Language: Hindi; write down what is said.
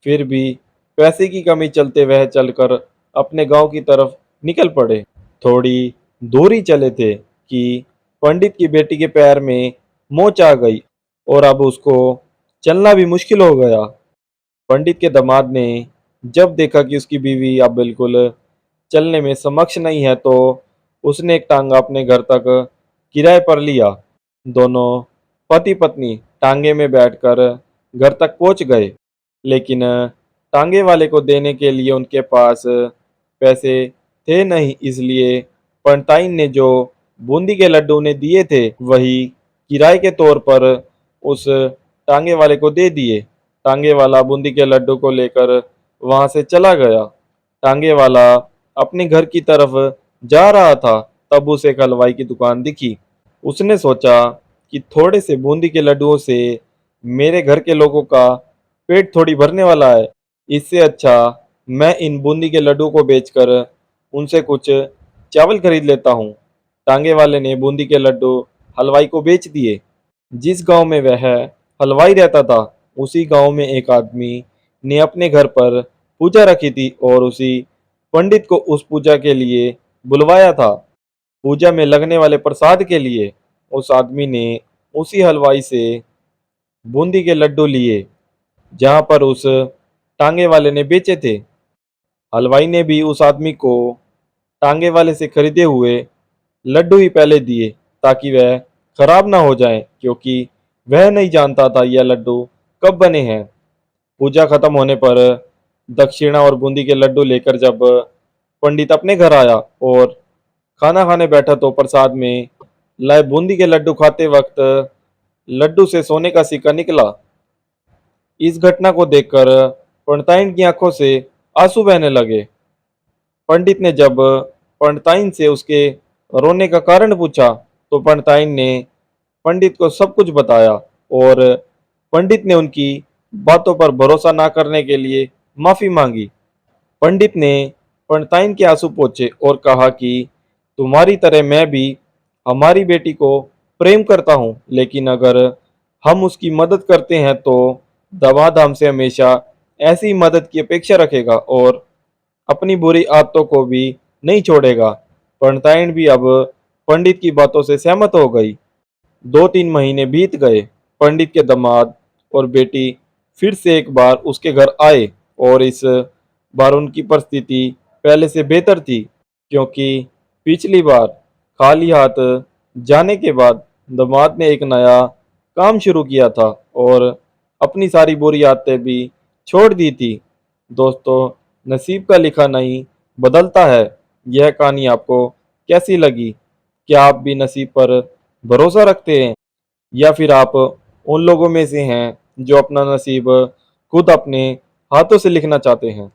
फिर भी पैसे की कमी चलते वह चलकर अपने गांव की तरफ निकल पड़े। थोड़ी दूर ही चले थे कि पंडित की बेटी के पैर में मोच आ गई और अब उसको चलना भी मुश्किल हो गया। पंडित के दामाद ने जब देखा कि उसकी बीवी अब बिल्कुल चलने में सक्षम नहीं है तो उसने एक टांगा अपने घर तक किराए पर लिया। दोनों पति पत्नी टांगे में बैठकर घर तक पहुंच गए, लेकिन टांगे वाले को देने के लिए उनके पास पैसे थे नहीं, इसलिए पंताइन ने जो बूंदी के लड्डू उन्हें दिए थे वही किराए के तौर पर उस टांगे वाले को दे दिए। टांगे वाला बूंदी के लड्डू को लेकर वहां से चला गया। टांगे वाला अपने घर की तरफ जा रहा था, तब उसे एक हलवाई की दुकान दिखी। उसने सोचा कि थोड़े से बूंदी के लड्डुओं से मेरे घर के लोगों का पेट थोड़ी भरने वाला है। इससे अच्छा मैं इन बूंदी के लड्डू को बेचकर उनसे कुछ चावल खरीद लेता हूँ। टांगे वाले ने बूंदी के लड्डू हलवाई को बेच दिए। जिस गांव में वह हलवाई रहता था, उसी गांव में एक आदमी ने अपने घर पर पूजा रखी थी और उसी पंडित को उस पूजा के लिए बुलवाया था। पूजा में लगने वाले प्रसाद के लिए उस आदमी ने उसी हलवाई से बूंदी के लड्डू लिए जहां पर उस टांगे वाले ने बेचे थे। हलवाई ने भी उस आदमी को टांगे वाले से खरीदे हुए लड्डू ही पहले दिए ताकि वह खराब ना हो जाए, क्योंकि वह नहीं जानता था यह लड्डू कब बने हैं। पूजा खत्म होने पर दक्षिणा और बूंदी के लड्डू लेकर जब पंडित अपने घर आया और खाना खाने बैठा तो प्रसाद में लाए बूंदी के लड्डू खाते वक्त लड्डू से सोने का सिक्का निकला। इस घटना को देखकर पंडिताइन की आंखों से आंसू बहने लगे। पंडित ने जब पंडिताइन से उसके रोने का कारण पूछा तो पंडिताइन ने पंडित को सब कुछ बताया और पंडित ने उनकी बातों पर भरोसा ना करने के लिए माफी मांगी। पंडित ने पंडिताइन के आंसू पोंछे और कहा कि तुम्हारी तरह मैं भी हमारी बेटी को प्रेम करता हूँ, लेकिन अगर हम उसकी मदद करते हैं तो दामाद हमसे हमेशा ऐसी मदद की अपेक्षा रखेगा और अपनी बुरी आदतों को भी नहीं छोड़ेगा। पंडिताइन भी अब पंडित की बातों से सहमत हो गई। 2-3 महीने बीत गए। पंडित के दामाद और बेटी फिर से एक बार उसके घर आए और इस बार उनकी परिस्थिति पहले से बेहतर थी, क्योंकि पिछली बार खाली हाथ जाने के बाद दामाद ने एक नया काम शुरू किया था और अपनी सारी बुरी आदतें भी छोड़ दी थी। दोस्तों, नसीब का लिखा नहीं बदलता है। यह कहानी आपको कैसी लगी? क्या आप भी नसीब पर भरोसा रखते हैं या फिर आप उन लोगों में से हैं जो अपना नसीब खुद अपने हाथों से लिखना चाहते हैं?